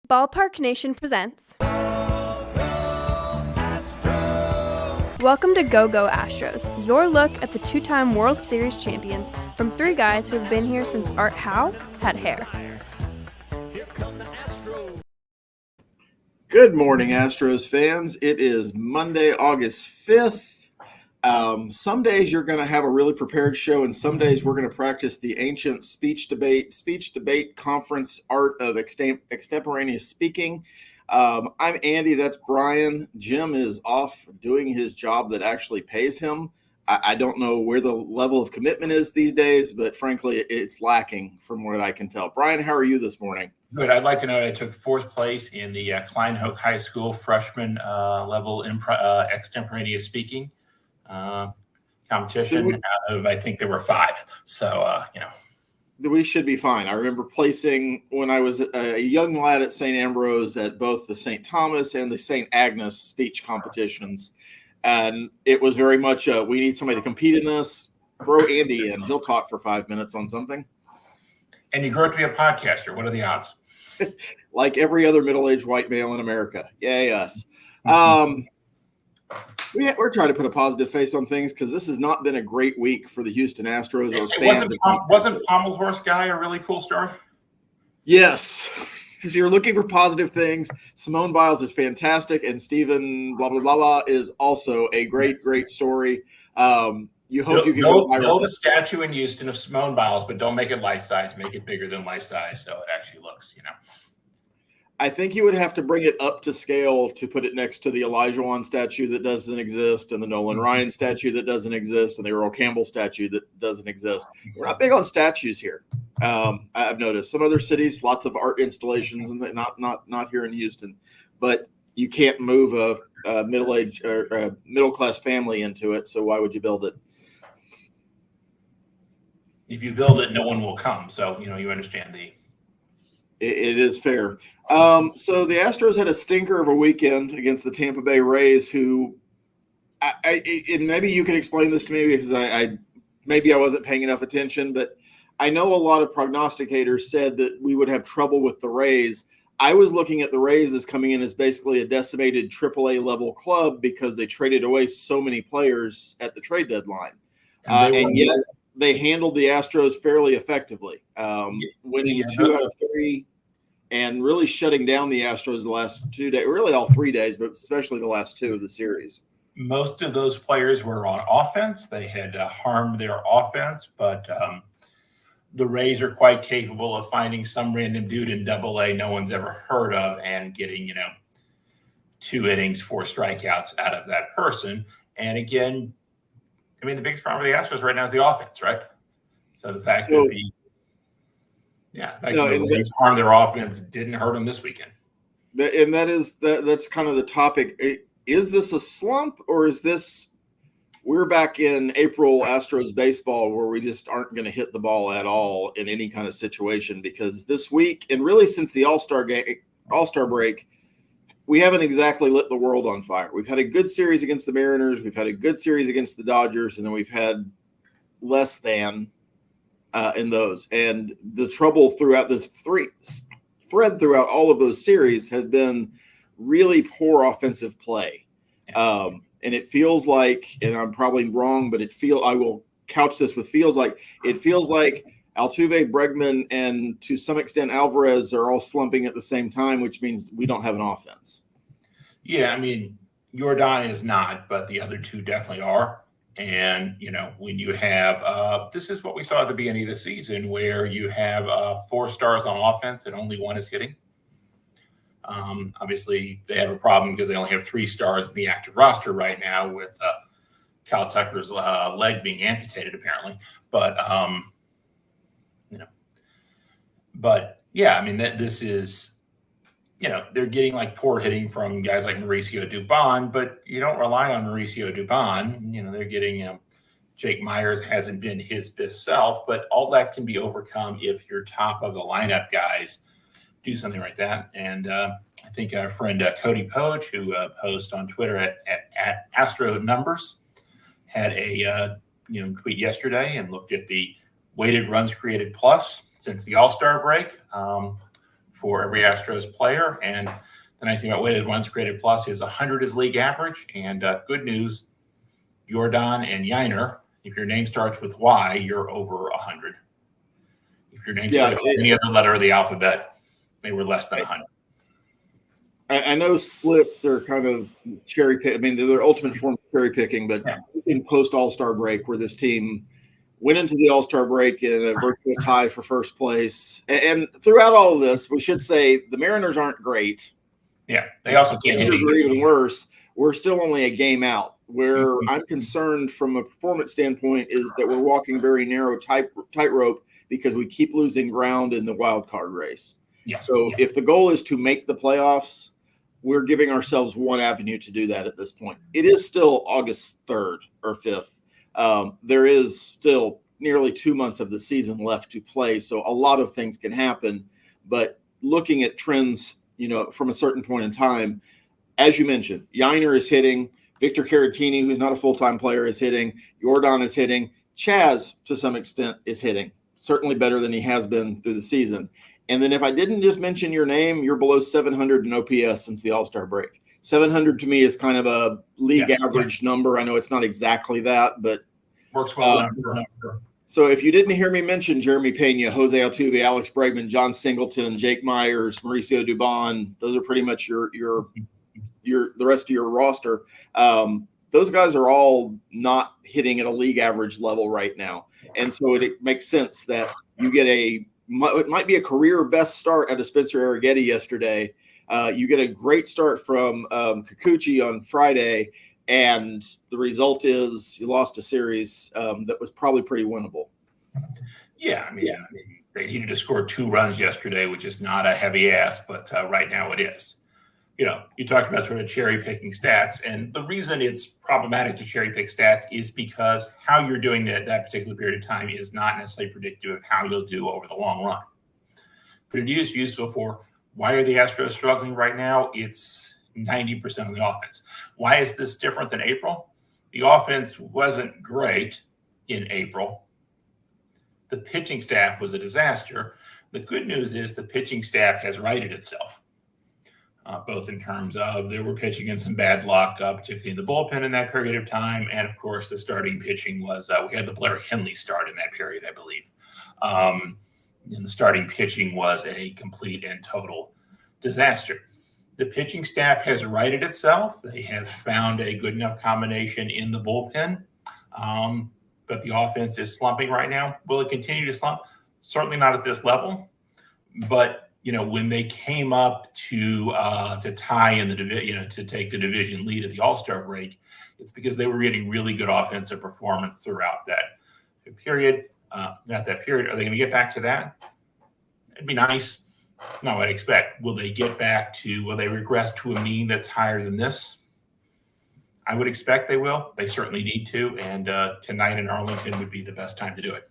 Ballpark Nation presents. Welcome to Go Astros, your look at the two-time World Series champions from three guys who have been here since Art Howe had hair. Good morning, Astros fans. It is Monday, August 5th. Some days you're going to have a really prepared show, and some days we're going to practice the ancient speech debate conference art of extemporaneous speaking. I'm Andy. That's Brian. Jim is off doing his job that actually pays him. I don't know where the level of commitment is these days, but frankly, it's lacking from what I can tell. Brian, how are you this morning? Good. I'd like to know that I took fourth place in the Klein Hoke High School freshman level extemporaneous speaking competition. I think there were five. So, we should be fine. I remember placing when I was a young lad at St. Ambrose at both the St. Thomas and the St. Agnes speech competitions. And it was very much, we need somebody to compete in this. Throw Andy in. He'll talk for 5 minutes on something. And you grew up to be a podcaster. What are the odds? Like every other middle-aged white male in America. Yay, us. We're trying to put a positive face on things because this has not been a great week for the Houston Astros or fans. Wasn't Pommel Horse Guy a really cool story? Yes. If you're looking for positive things, Simone Biles is fantastic, and Stephen blah, blah, blah, blah is also a great story. You hope you can build a statue in Houston of Simone Biles, but don't make it life size. Make it bigger than life size so it actually looks, I think you would have to bring it up to scale to put it next to the Elijah Wan statue that doesn't exist, and the Nolan Ryan statue that doesn't exist, and the Earl Campbell statue that doesn't exist. We're not big on statues here. I've noticed some other cities, lots of art installations, and not here in Houston. But you can't move a middle-aged or a middle-class family into it, so why would you build it? If you build it, no one will come. So you understand It is fair. So the Astros had a stinker of a weekend against the Tampa Bay Rays, who, and maybe you can explain this to me because maybe I wasn't paying enough attention, but I know a lot of prognosticators said that we would have trouble with the Rays. I was looking at the Rays as coming in as basically a decimated AAA level club because they traded away so many players at the trade deadline. And yet they handled the Astros fairly effectively, winning 2 out of 3 and really shutting down the Astros the last 2 days, really all 3 days, but especially the last 2 of the series. Most of those players were on offense. They had harmed their offense, but the Rays are quite capable of finding some random dude in AA no one's ever heard of and getting, 2 innings, 4 strikeouts out of that person. And again, the biggest problem for the Astros right now is the offense, right? So the fact that the Rays harmed their offense didn't hurt them this weekend. And that's kind of the topic. Is this a slump, or is this we're back in April Astros baseball where we just aren't going to hit the ball at all in any kind of situation? Because this week, and really since the All-Star break, we haven't exactly lit the world on fire. We've had a good series against the Mariners. We've had a good series against the Dodgers, and then we've had less than in those. And the trouble throughout throughout all of those series has been really poor offensive play. And it feels like, and I'm probably wrong, but I will couch this with it feels like Altuve, Bregman, and to some extent Alvarez are all slumping at the same time, which means we don't have an offense. Yeah, Jordan is not, but the other two definitely are. And, when you have this is what we saw at the beginning of the season where you have 4 stars on offense and only 1 is hitting. Obviously, they have a problem because they only have 3 stars in the active roster right now with Kyle Tucker's leg being amputated, apparently. But, this is, they're getting poor hitting from guys like Mauricio Dubon, but you don't rely on Mauricio Dubon. They're getting, Jake Myers hasn't been his best self, but all that can be overcome if your top of the lineup guys do something like that. And I think our friend Cody Poach, who posts on Twitter at Astro Numbers, had a tweet yesterday and looked at the weighted runs created plus since the All-Star break. for every Astros player. And the nice thing about weighted runs created plus is 100 is league average. And good news, Jordan and Yiner, if your name starts with Y, you're over 100. If your name starts with any other letter of the alphabet, they were less than 100. I know splits are kind of cherry pick. I mean, they're the ultimate form of cherry picking, but in post All-Star break, where this team went into the All-Star break in a virtual tie for first place, and throughout all of this, we should say the Mariners aren't great. Yeah, they also can't hit. Are even worse. We're still only a game out. Where I'm concerned from a performance standpoint is that we're walking very narrow tightrope because we keep losing ground in the wild card race. Yeah. So if the goal is to make the playoffs, we're giving ourselves one avenue to do that at this point. It is still August 3rd or 5th. There is still nearly 2 months of the season left to play. So a lot of things can happen. But looking at trends, from a certain point in time, as you mentioned, Yiner is hitting. Victor Caratini, who's not a full-time player, is hitting. Jordan is hitting. Chaz, to some extent, is hitting. Certainly better than he has been through the season. And then if I didn't just mention your name, you're below 700 in OPS since the All-Star break. 700 to me is kind of a league average number. I know it's not exactly that, but works well. So if you didn't hear me mention Jeremy Pena, Jose Altuve, Alex Bregman, John Singleton, Jake Myers, Mauricio Dubon, those are pretty much the rest of your roster. Those guys are all not hitting at a league average level right now. And so it makes sense that you get it might be a career best start out of Spencer Arrighetti yesterday. You get a great start from Kikuchi on Friday, and the result is you lost a series that was probably pretty winnable. Yeah, I mean, they needed to score 2 runs yesterday, which is not a heavy ask, but right now it is. You talked about sort of cherry picking stats, and the reason it's problematic to cherry pick stats is because how you're doing that particular period of time is not necessarily predictive of how you'll do over the long run. But it is useful for why are the Astros struggling right now? It's 90% of the offense. Why is this different than April? The offense wasn't great in April. The pitching staff was a disaster. The good news is the pitching staff has righted itself. Both in terms of they were pitching in some bad luck, particularly in the bullpen in that period of time. And, of course, the starting pitching was we had the Blair Henley start in that period, I believe. And the starting pitching was a complete and total disaster. The pitching staff has righted itself. They have found a good enough combination in the bullpen. But the offense is slumping right now. Will it continue to slump? Certainly not at this level. But when they came up to tie in the division, to take the division lead at the All-Star break, it's because they were getting really good offensive performance throughout that period. Are they going to get back to that? It'd be nice. No, I'd expect. Will they regress to a mean that's higher than this? I would expect they will. They certainly need to. And tonight in Arlington would be the best time to do it.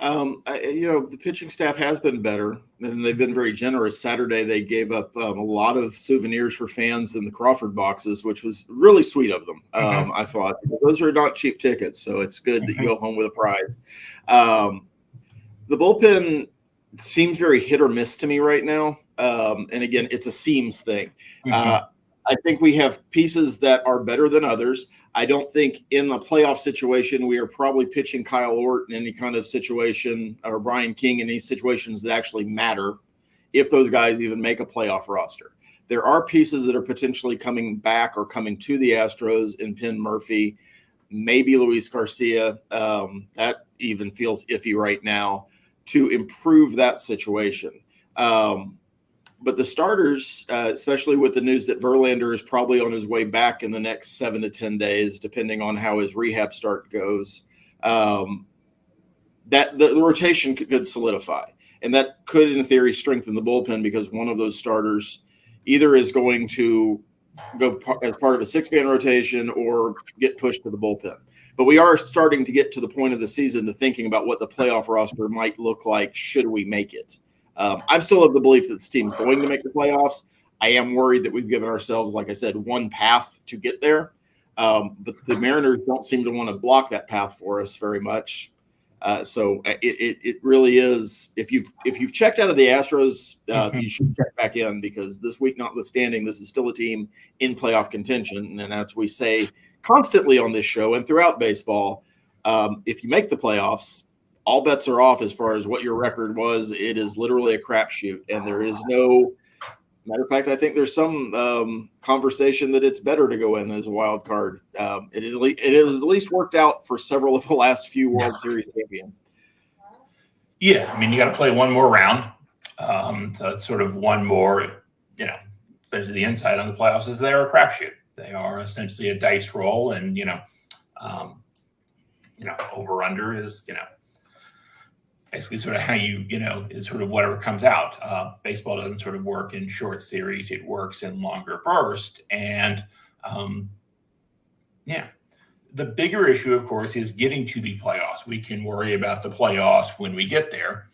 The pitching staff has been better, and they've been very generous. Saturday, they gave up a lot of souvenirs for fans in the Crawford boxes, which was really sweet of them. I thought those are not cheap tickets, so it's good that you go home with a prize. The bullpen seems very hit or miss to me right now. And again, it's a seams thing. I think we have pieces that are better than others. I don't think in a playoff situation we are probably pitching Kyle Orton in any kind of situation or Brian King in any situations that actually matter if those guys even make a playoff roster. There are pieces that are potentially coming back or coming to the Astros in Penn Murphy, maybe Luis Garcia. That even feels iffy right now to improve that situation. But the starters, especially with the news that Verlander is probably on his way back in the next 7 to 10 days, depending on how his rehab start goes, that the rotation could solidify. And that could, in theory, strengthen the bullpen because one of those starters either is going to go as part of a 6-man rotation or get pushed to the bullpen. But we are starting to get to the point of the season to thinking about what the playoff roster might look like should we make it. I'm still of the belief that this team's going to make the playoffs. I am worried that we've given ourselves, like I said, one path to get there. But the Mariners don't seem to want to block that path for us very much. So it really is. If you've checked out of the Astros, you should check back in, because this week notwithstanding, this is still a team in playoff contention. And as we say constantly on this show and throughout baseball, if you make the playoffs, all bets are off as far as what your record was. It is literally a crapshoot, and there is no. Matter of fact, I think there's some conversation that it's better to go in as a wild card. It has at least worked out for several of the last few World Series champions. Yeah, I mean, you got to play one more round. So it's sort of one more, essentially the insight on the playoffs is they're a crapshoot. They are essentially a dice roll, and, over under is, basically sort of how is sort of whatever comes out. Baseball doesn't sort of work in short series. It works in longer bursts. And the bigger issue, of course, is getting to the playoffs. We can worry about the playoffs when we get there.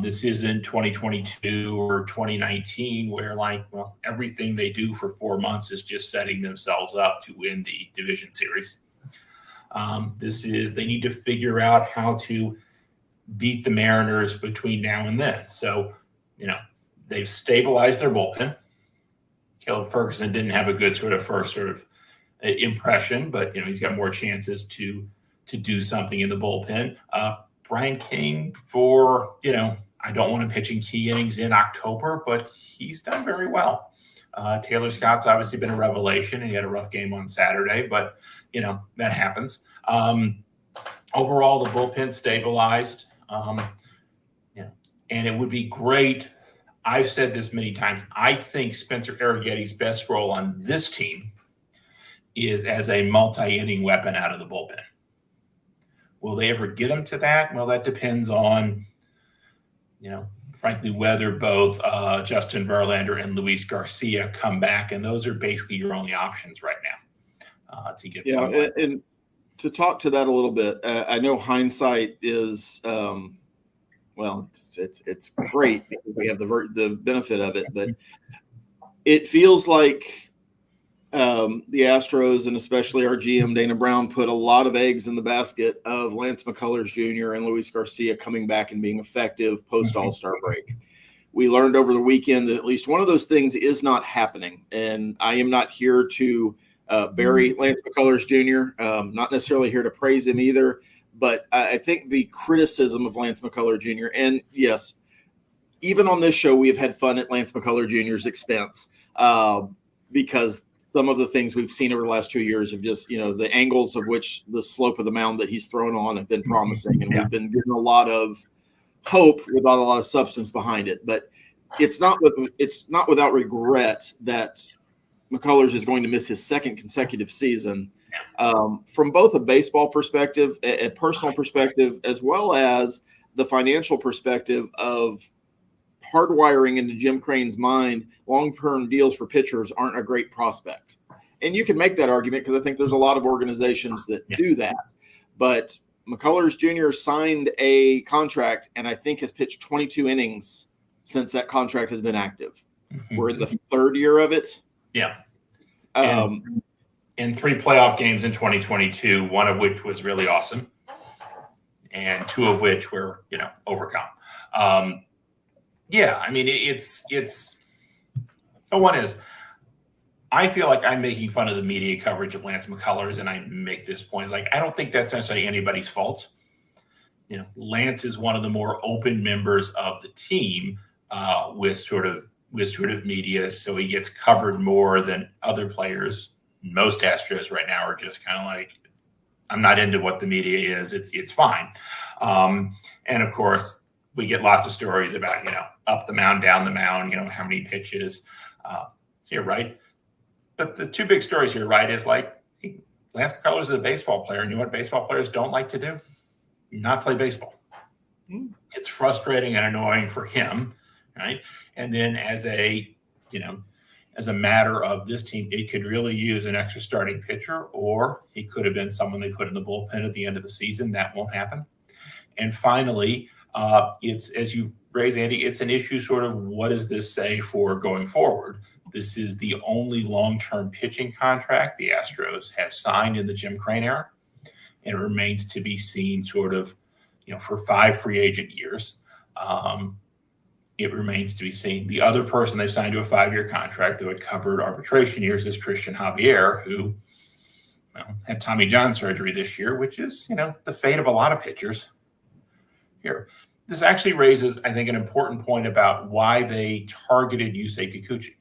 This isn't 2022 or 2019 where everything they do for 4 months is just setting themselves up to win the division series. They need to figure out how to beat the Mariners between now and then. So, they've stabilized their bullpen. Caleb Ferguson didn't have a good first impression, but, he's got more chances to do something in the bullpen. Brian King I don't want him pitching key innings in October, but he's done very well. Taylor Scott's obviously been a revelation, and he had a rough game on Saturday, but, that happens. Overall, the bullpen stabilized. And it would be great. I've said this many times. I think Spencer Arrighetti's best role on this team is as a multi-inning weapon out of the bullpen. Will they ever get him to that? Well, that depends on, frankly, whether both Justin Verlander and Luis Garcia come back, and those are basically your only options right now to get someone. And to talk to that a little bit, I know hindsight is it's great because we have the benefit of it, but it feels like the Astros, and especially our GM Dana Brown, put a lot of eggs in the basket of Lance McCullers Jr. and Luis Garcia coming back and being effective post All-Star break. We learned over the weekend that at least one of those things is not happening, and I am not here to bury Lance McCullers Jr. Not necessarily here to praise him either, but I think the criticism of Lance McCullers Jr. and yes, even on this show, we have had fun at Lance McCullers Jr.'s expense because some of the things we've seen over the last 2 years of just, the angles of which the slope of the mound that he's thrown on have been promising. And we've been given a lot of hope without a lot of substance behind it. But it's not without regret that McCullers is going to miss his second consecutive season from both a baseball perspective, a personal perspective, as well as the financial perspective of hardwiring into Jim Crane's mind. Long-term deals for pitchers aren't a great prospect. And you can make that argument because I think there's a lot of organizations that do that. But McCullers Jr. signed a contract and I think has pitched 22 innings since that contract has been active. We're in the third year of it. Yeah. And 3 playoff games in 2022, one of which was really awesome, and 2 of which were, overcome. I mean, it's so one is, I feel like I'm making fun of the media coverage of Lance McCullers, and I make this point. It's like, I don't think that's necessarily anybody's fault. Lance is one of the more open members of the team with sort of media, so he gets covered more than other players. Most Astros right now are just kind of like, I'm not into what the media is. It's fine. And of course, we get lots of stories about, up the mound, down the mound, how many pitches. So you're right. But the 2 big stories here, right, is like, Lance McCullers is a baseball player. And you know what baseball players don't like to do? Not play baseball. It's frustrating and annoying for him, right? And then as a matter of this team, it could really use an extra starting pitcher, or he could have been someone they put in the bullpen at the end of the season. That won't happen. And finally, it's, as you raise, Andy, it's an issue sort of what does this say for going forward? This is the only long-term pitching contract the Astros have signed in the Jim Crane era. And it remains to be seen sort of, for 5 free agent years. It remains to be seen. The other person they signed to a 5-year contract, though it covered arbitration years, is Christian Javier, who had Tommy John surgery this year, which is, the fate of a lot of pitchers here. This actually raises, I think, an important point about why they targeted Yusei Kikuchi.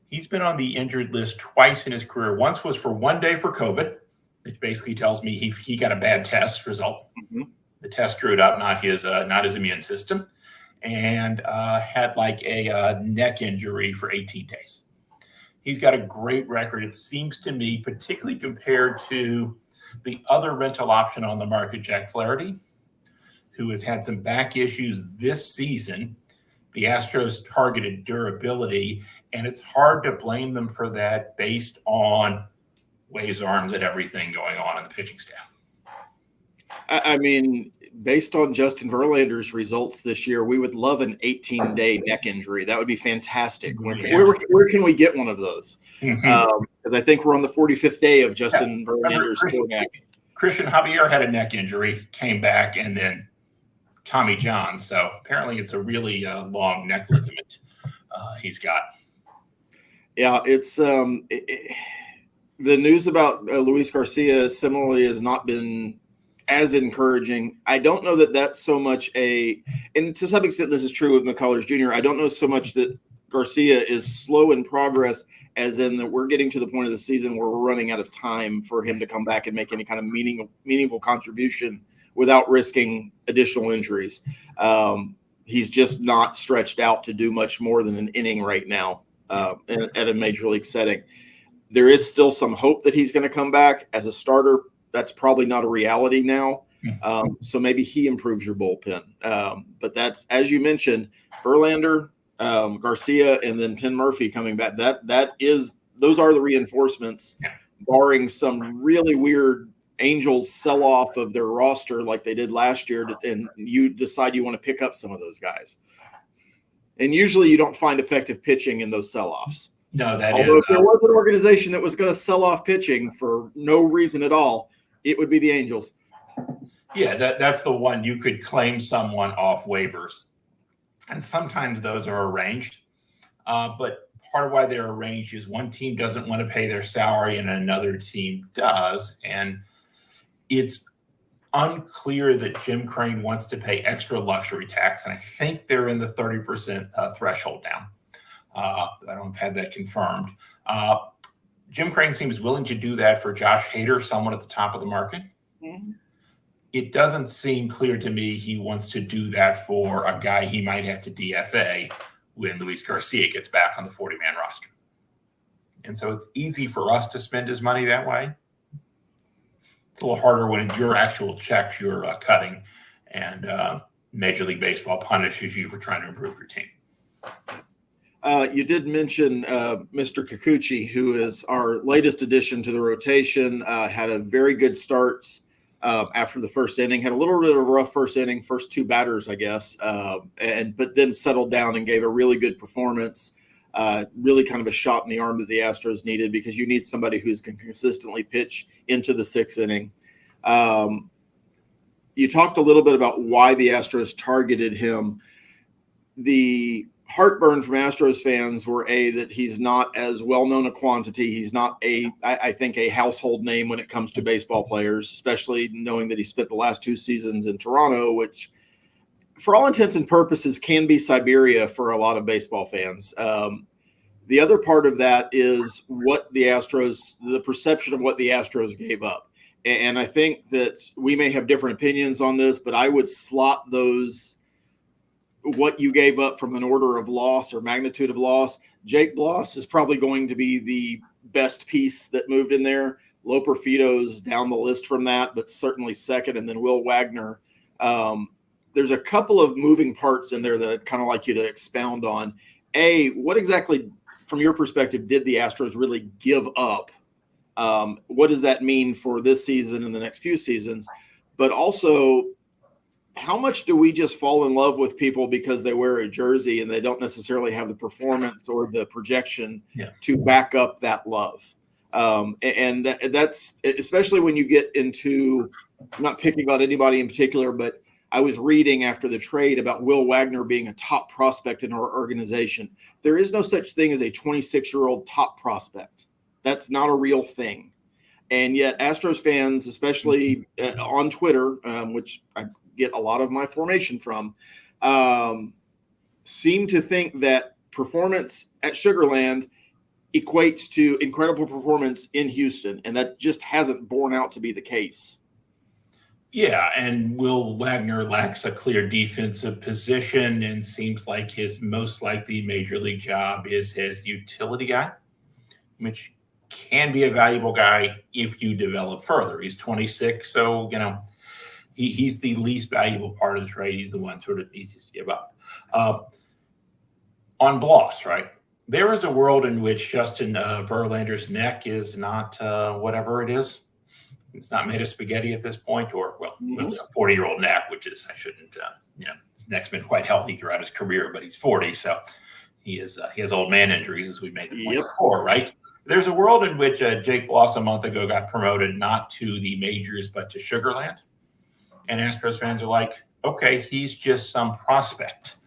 He's been on the injured list twice in his career. Once was for 1 day for COVID, which basically tells me he got a bad test result. Mm-hmm. The test screwed up, not his immune system, and had like a neck injury for 18 days. He's got a great record, it seems to me, particularly compared to the other rental option on the market, Jack Flaherty, who has had some back issues this season. The Astros targeted durability, and it's hard to blame them for that based on Wade's arms and everything going on in the pitching staff. I mean, based on Justin Verlander's results this year, we would love an 18-day neck injury. That would be fantastic. Yeah. Where can we get one of those? Because I think we're on the 45th day of Justin Verlander's neck. Christian Javier had a neck injury, came back, and then Tommy John. So apparently it's a really long neck ligament he's got. Yeah, it's the news about Luis Garcia similarly has not been as encouraging. I don't know that that's so much and to some extent this is true with McCullers Jr. I don't know so much that Garcia is slow in progress as in that we're getting to the point of the season where we're running out of time for him to come back and make any kind of meaningful contribution without risking additional injuries. He's just not stretched out to do much more than an inning right now at a major league setting. There is still some hope that he's going to come back as a starter. That's probably not a reality now. So maybe he improves your bullpen. But that's, as you mentioned, Verlander, Garcia, and then Penn Murphy coming back. Those are the reinforcements, barring some really weird Angels sell off of their roster like they did last year, and you decide you want to pick up some of those guys. And usually you don't find effective pitching in those sell-offs. No, Although if there was an organization that was going to sell off pitching for no reason at all, it would be the Angels. Yeah, that's the one. You could claim someone off waivers. And sometimes those are arranged. But part of why they're arranged is one team doesn't want to pay their salary and another team does. And it's unclear that Jim Crane wants to pay extra luxury tax. And I think they're in the 30% threshold now. I don't have that confirmed. Jim Crane seems willing to do that for Josh Hader, someone at the top of the market. Mm-hmm. It doesn't seem clear to me he wants to do that for a guy he might have to DFA when Luis Garcia gets back on the 40-man roster. And so it's easy for us to spend his money that way. It's a little harder when it's your actual checks you're cutting and Major League Baseball punishes you for trying to improve your team. You did mention Mr. Kikuchi, who is our latest addition to the rotation, had a very good start after the first inning, had a little bit of a rough first inning, first 2 batters, I guess, but then settled down and gave a really good performance, really kind of a shot in the arm that the Astros needed because you need somebody who's can consistently pitch into the 6th inning. You talked a little bit about why the Astros targeted him. The heartburn from Astros fans were that he's not as well-known a quantity. He's not I think a household name when it comes to baseball players, especially knowing that he spent the last 2 seasons in Toronto, which for all intents and purposes can be Siberia for a lot of baseball fans. The other part of that is the perception of what the Astros gave up. And I think that we may have different opinions on this, but I would slot those what you gave up from an order of loss or magnitude of loss. Jake Bloss is probably going to be the best piece that moved in there. Loper Fito's down the list from that, but certainly second. And then Will Wagner. There's a couple of moving parts in there that I'd kind of like you to expound on. What exactly, from your perspective, did the Astros really give up? What does that mean for this season and the next few seasons? But also, how much do we just fall in love with people because they wear a jersey and they don't necessarily have the performance or the projection to back up that love? And that's especially when you get into, not picking on anybody in particular, but I was reading after the trade about Will Wagner being a top prospect in our organization. There is no such thing as a 26-year-old top prospect. That's not a real thing. And yet Astros fans, especially on Twitter, which I get a lot of my formation from, seem to think that performance at Sugarland equates to incredible performance in Houston. And that just hasn't borne out to be the case. Yeah, and Will Wagner lacks a clear defensive position and seems like his most likely major league job is his utility guy, which can be a valuable guy if you develop further. He's 26, so, he's the least valuable part of the trade. He's the one sort of easiest to give up. On Bloss, right? There is a world in which Justin Verlander's neck is not whatever it is. It's not made of spaghetti at this point, or, really a 40-year-old neck, which is, I shouldn't, his neck's been quite healthy throughout his career, but he's 40, so he has old man injuries, as we made the point before, right? There's a world in which Jake Bloss a month ago got promoted not to the majors, but to Sugarland. And Astros fans are like, okay, he's just some prospect.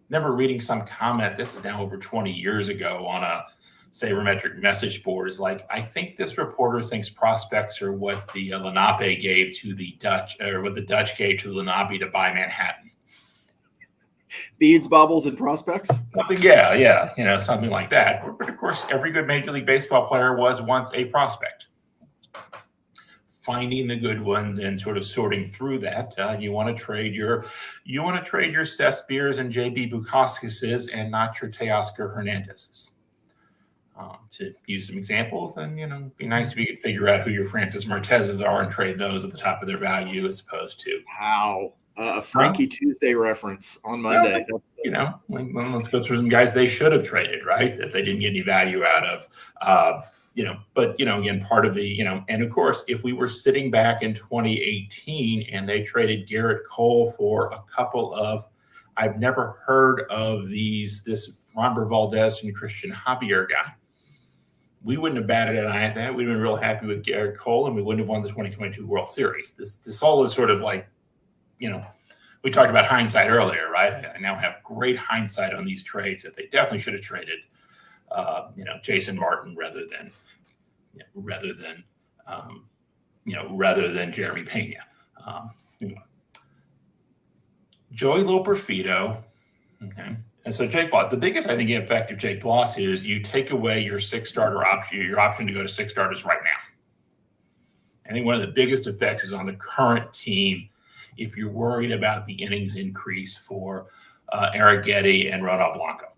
Remember reading some comment, this is now over 20 years ago, on a sabermetric message board, is like, I think this reporter thinks prospects are what the Lenape gave to the Dutch, or what the Dutch gave to Lenape to buy Manhattan. Beads, baubles, and prospects? Yeah, something like that. But of course, every good Major League Baseball player was once a prospect. Finding the good ones and sort of sorting through that, you want to trade your Seth Beers and JB Bukauskas and not your Teoscar Hernandez's. To use some examples, and it'd be nice if you could figure out who your Francis Martez's are and trade those at the top of their value, as opposed to a Frankie Tuesday reference on Monday. Let's go through some guys they should have traded, right? That they didn't get any value out of. But again, part of the, and of course, if we were sitting back in 2018 and they traded Garrett Cole for a couple of, I've never heard of this Framber Valdez and Christian Javier guy, we wouldn't have batted an eye at that. We'd have been real happy with Garrett Cole, and we wouldn't have won the 2022 World Series. This all is sort of like, we talked about hindsight earlier, right? I now have great hindsight on these trades that they definitely should have traded, Jason Martin rather than Jeremy Pena. Joey Loperfido. Okay. And so Jake Bloss, the biggest, I think, effect of Jake Bloss is you take away your six-starter option, your option to go to six starters right now. I think one of the biggest effects is on the current team if you're worried about the innings increase for Arrighetti and Ronald Blanco.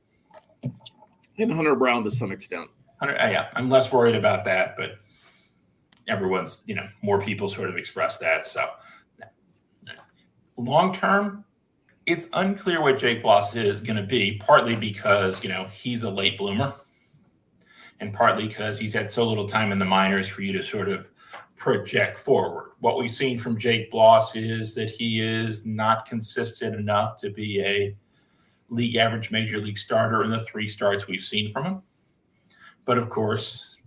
And Hunter Brown to some extent. I'm less worried about that, but everyone's, more people sort of express that. So long term, it's unclear what Jake Bloss is going to be, partly because, he's a late bloomer, and partly because he's had so little time in the minors for you to sort of project forward. What we've seen from Jake Bloss is that he is not consistent enough to be a league average major league starter in the 3 starts we've seen from him. But of course,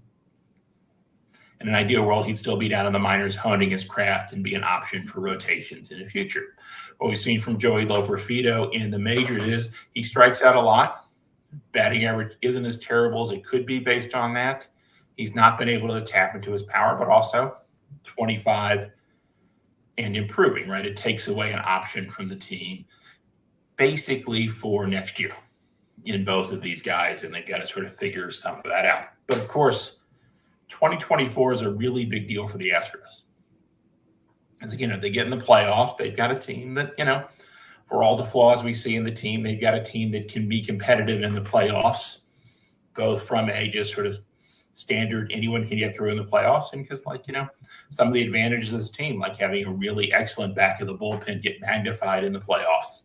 in an ideal world, he'd still be down in the minors honing his craft and be an option for rotations in the future. What we've seen from Joey Loperfido in the majors is he strikes out a lot. Batting average isn't as terrible as it could be based on that. He's not been able to tap into his power, but also 25 and improving, right? It takes away an option from the team basically for next year in both of these guys, and they've got to sort of figure some of that out. But of course, 2024 is a really big deal for the Astros. As if they get in the playoffs, they've got a team that, for all the flaws we see in the team, they've got a team that can be competitive in the playoffs, both from a just sort of standard anyone can get through in the playoffs, and because, some of the advantages of this team, like having a really excellent back of the bullpen, get magnified in the playoffs.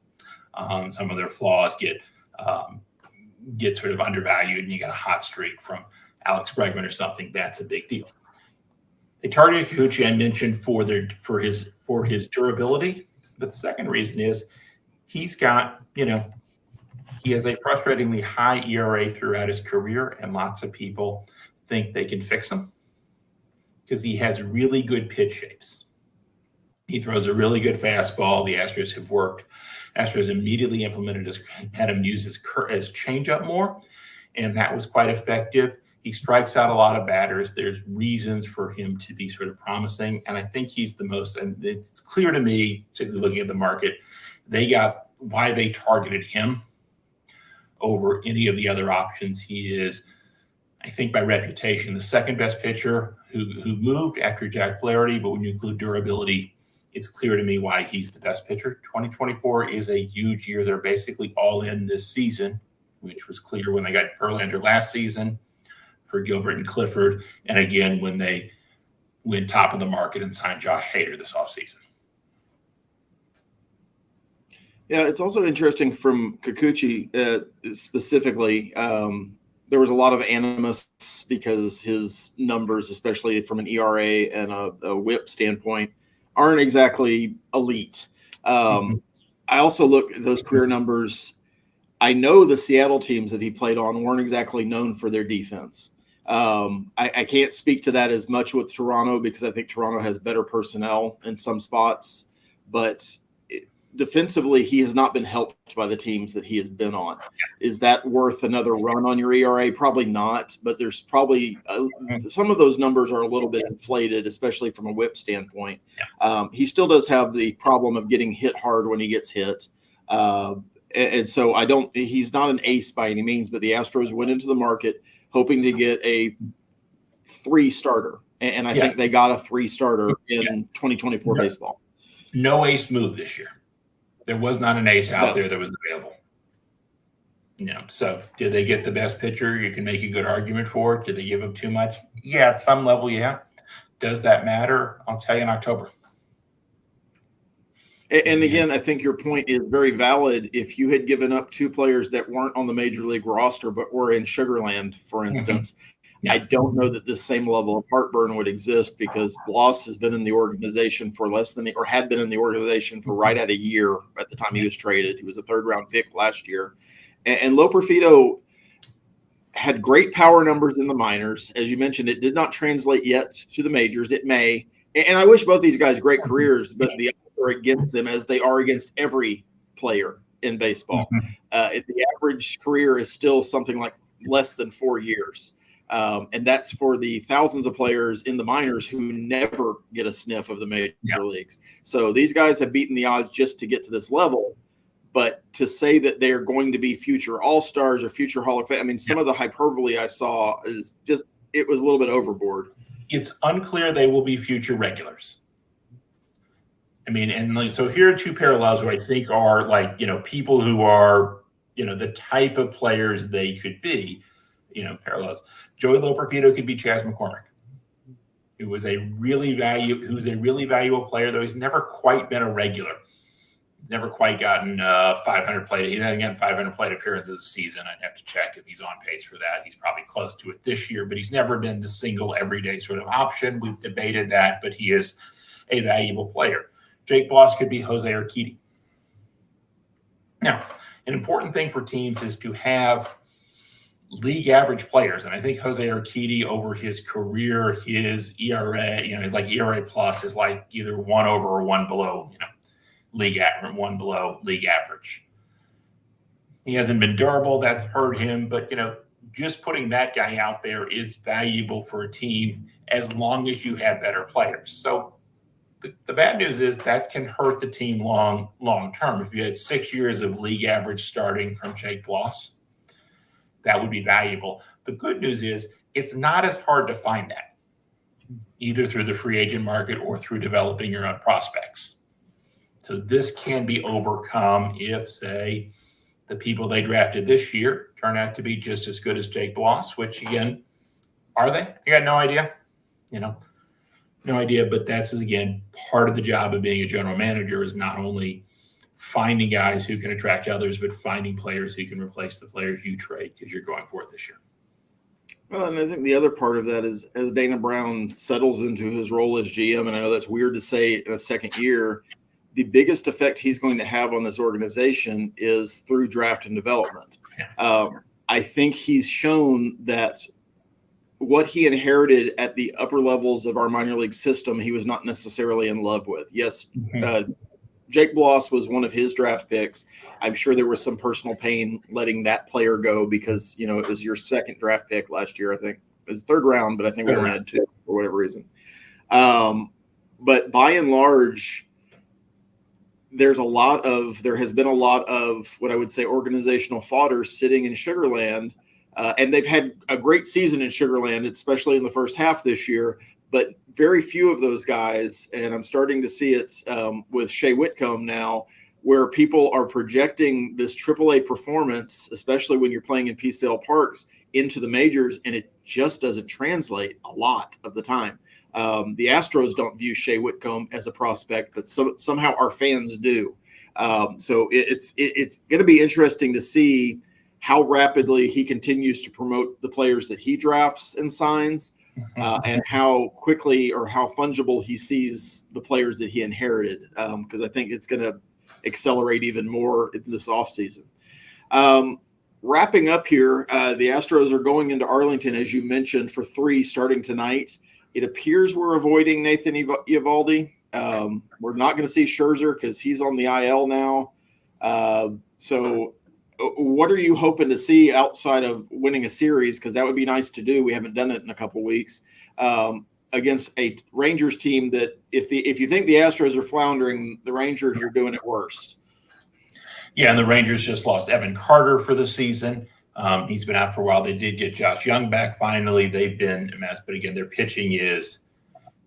Some of their flaws get sort of undervalued, and you got a hot streak from Alex Bregman or something. That's a big deal. They targeted Kikuchi, I mentioned, for his durability, but the second reason is he's got, he has a frustratingly high ERA throughout his career, and lots of people think they can fix him because he has really good pitch shapes. He throws a really good fastball. The Astros have worked. Astros immediately had him use his changeup more, and that was quite effective. He strikes out a lot of batters. There's reasons for him to be sort of promising, and I think he's the most. And it's clear to me, looking at the market, they got why they targeted him over any of the other options. He is, I think, by reputation, the second best pitcher who moved after Jack Flaherty. But when you include durability, it's clear to me why he's the best pitcher. 2024 is a huge year. They're basically all in this season, which was clear when they got Verlander last season for Gilbert and Clifford, and again when they went top of the market and signed Josh Hader this offseason. Yeah, it's also interesting from Kikuchi specifically. There was a lot of animus because his numbers, especially from an ERA and a WHIP standpoint, aren't exactly elite. I also look at those career numbers. I know the Seattle teams that he played on weren't exactly known for their defense. I can't speak to that as much with Toronto because I think Toronto has better personnel in some spots, but defensively, he has not been helped by the teams that he has been on. Is that worth another run on your ERA? Probably not, but there's probably some of those numbers are a little bit inflated, especially from a WHIP standpoint. He still does have the problem of getting hit hard when he gets hit. And so he's not an ace by any means, but the Astros went into the market hoping to get a 3-starter. And I think they got a 3-starter in 2024 baseball. No ace move this year. There was not an ace out there that was available. So did they get the best pitcher? You can make a good argument for it. Did they give him too much? Yeah, at some level, yeah. Does that matter? I'll tell you in October. And again, I think your point is very valid. If you had given up 2 players that weren't on the major league roster but were in Sugarland, for instance, I don't know that this same level of heartburn would exist because Bloss has been in the organization for had been in the organization for right at a year at the time he was traded. He was a 3rd-round pick last year. And Loperfido had great power numbers in the minors. As you mentioned, it did not translate yet to the majors. It may. And I wish both these guys great careers, but the odds are against them as they are against every player in baseball. The average career is still something like less than 4 years. And that's for the thousands of players in the minors who never get a sniff of the major leagues. So these guys have beaten the odds just to get to this level. But to say that they're going to be future All-Stars or future Hall of Fame, I mean, some of the hyperbole I saw is just – it was a little bit overboard. It's unclear they will be future regulars. I mean, and so here are 2 parallels who I think are people who are, the type of players they could be, parallels. Joey Loperfido could be Chas McCormick, who's a really valuable player, though he's never quite been a regular. Never quite gotten 500 plate. He hasn't gotten 500 plate appearances a season. I'd have to check if he's on pace for that. He's probably close to it this year, but he's never been the single everyday sort of option. We've debated that, but he is a valuable player. Jake Bloss could be Jose Urquidy. Now, an important thing for teams is to have league average players. And I think Jose Urquidy over his career, his ERA, his ERA plus is either 1 over or 1 below, league average, 1 below league average. He hasn't been durable. That's hurt him. But, just putting that guy out there is valuable for a team as long as you have better players. So the bad news is that can hurt the team long term. If you had 6 years of league average starting from Jake Bloss, that would be valuable. The good news is it's not as hard to find that, either through the free agent market or through developing your own prospects. So this can be overcome if, say, the people they drafted this year turn out to be just as good as Jake Bloss, which, again, are they? You got no idea. No idea. But that's, again, part of the job of being a general manager is not only finding guys who can attract others, but finding players who can replace the players you trade because you're going for it this year. Well, and I think the other part of that is as Dana Brown settles into his role as GM, and I know that's weird to say in a second year, the biggest effect he's going to have on this organization is through draft and development. I think he's shown that what he inherited at the upper levels of our minor league system, he was not necessarily in love with. Yes, Jake Bloss was one of his draft picks. I'm sure there was some personal pain letting that player go because, it was your second draft pick last year. I think it was third round, but I think we only had two for whatever reason. But by and large, there has been a lot of what I would say organizational fodder sitting in Sugarland. And they've had a great season in Sugarland, especially in the first half this year, but very few of those guys, and I'm starting to see it with Shea Whitcomb now, where people are projecting this AAA performance, especially when you're playing in PCL parks, into the majors, and it just doesn't translate a lot of the time. The Astros don't view Shea Whitcomb as a prospect, but somehow our fans do. So it's going to be interesting to see how rapidly he continues to promote the players that he drafts and signs, and how quickly or how fungible he sees the players that he inherited, because I think it's going to accelerate even more in this offseason. Wrapping up here, the Astros are going into Arlington, as you mentioned, for 3 starting tonight. It appears we're avoiding Nathan Eovaldi. We're not going to see Scherzer because he's on the IL now. So what are you hoping to see outside of winning a series? Because that would be nice to do. We haven't done it in a couple of weeks, against a Rangers team that if you think the Astros are floundering, the Rangers are doing it worse. Yeah, and the Rangers just lost Evan Carter for the season. He's been out for a while. They did get Josh Young back finally. They've been a mess, but again, their pitching is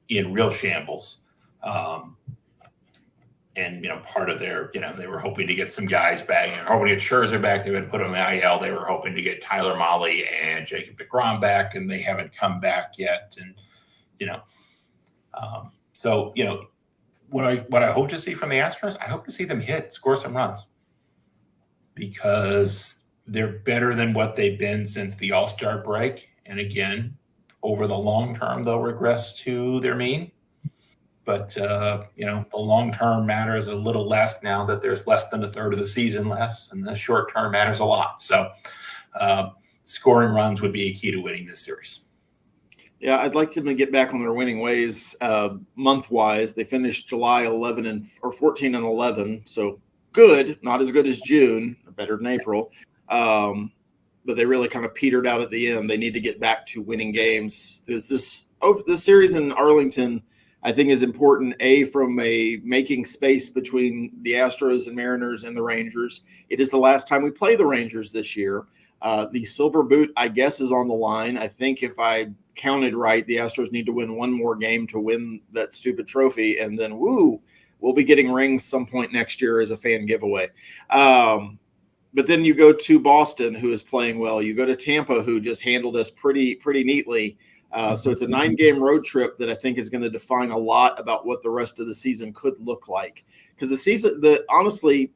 in real shambles. And, part of their, they were hoping to get some guys back. Hoping to get Scherzer back. They would put him in the IL. They were hoping to get Tyler Mahle and Jacob deGrom back, and they haven't come back yet. And, so, what I hope to see from the Astros, I hope to see them score some runs, because they're better than what they've been since the All-Star break. And again, over the long term, they'll regress to their mean. But, the long term matters a little less now that there's less than a third of the season less, and the short term matters a lot. So scoring runs would be a key to winning this series. Yeah, I'd like them to get back on their winning ways month-wise. They finished July 14 and 11, so good, not as good as June, better than April. But they really kind of petered out at the end. They need to get back to winning games. This series in Arlington, I think, is important, from making space between the Astros and Mariners and the Rangers. It is the last time we play the Rangers this year. The Silver Boot, I guess, is on the line. I think if I counted right, the Astros need to win one more game to win that stupid trophy, and then, we'll be getting rings some point next year as a fan giveaway. But then you go to Boston, who is playing well. You go to Tampa, who just handled us pretty neatly. So it's a 9-game road trip that I think is going to define a lot about what the rest of the season could look like. Because honestly,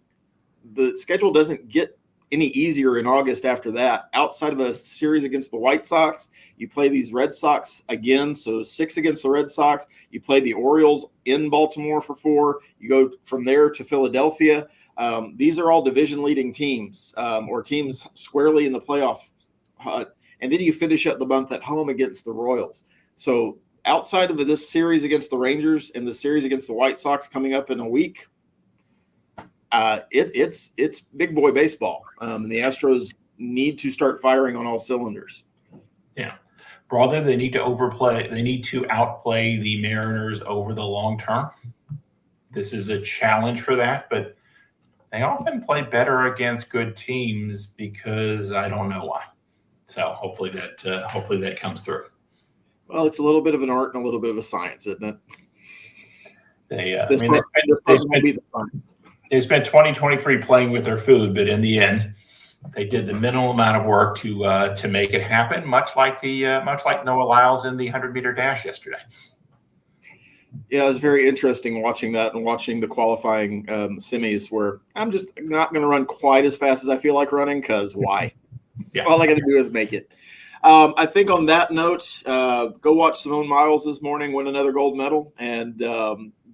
the schedule doesn't get any easier in August after that. Outside of a series against the White Sox, you play these Red Sox again. So 6 against the Red Sox. You play the Orioles in Baltimore for 4. You go from there to Philadelphia. These are all division-leading teams, or teams squarely in the playoff hunt. And then you finish up the month at home against the Royals. So outside of this series against the Rangers and the series against the White Sox coming up in a week, it's big boy baseball. And the Astros need to start firing on all cylinders. Yeah. Broadly, they need to outplay the Mariners over the long term. This is a challenge for that, but they often play better against good teams because I don't know why. So hopefully that comes through. Well, it's a little bit of an art and a little bit of a science, isn't it? They spent 2023 playing with their food, but in the end, they did the minimal amount of work to make it happen. Much like Noah Lyles in the 100-meter dash yesterday. Yeah, it was very interesting watching that and watching the qualifying semis, where I'm just not going to run quite as fast as I feel like running, because why? Yeah. All I got to do is make it. I think on that note, go watch Simone Miles this morning win another gold medal, and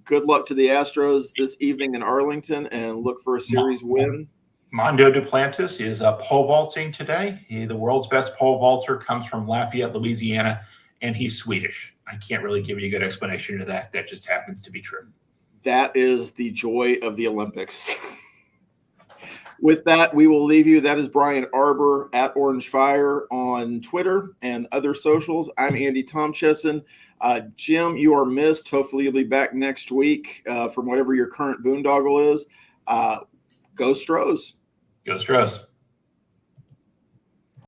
good luck to the Astros this evening in Arlington, and look for a series win. Mondo Duplantis is pole vaulting today. The world's best pole vaulter comes from Lafayette, Louisiana, and he's Swedish. I can't really give you a good explanation of that. That just happens to be true. That is the joy of the Olympics. With that, we will leave you. That is Brian Arbor at Orange Fire on Twitter and other socials. I'm Andy Tomcheson. Jim, you are missed. Hopefully you'll be back next week from whatever your current boondoggle is. Go Astros. Go Astros.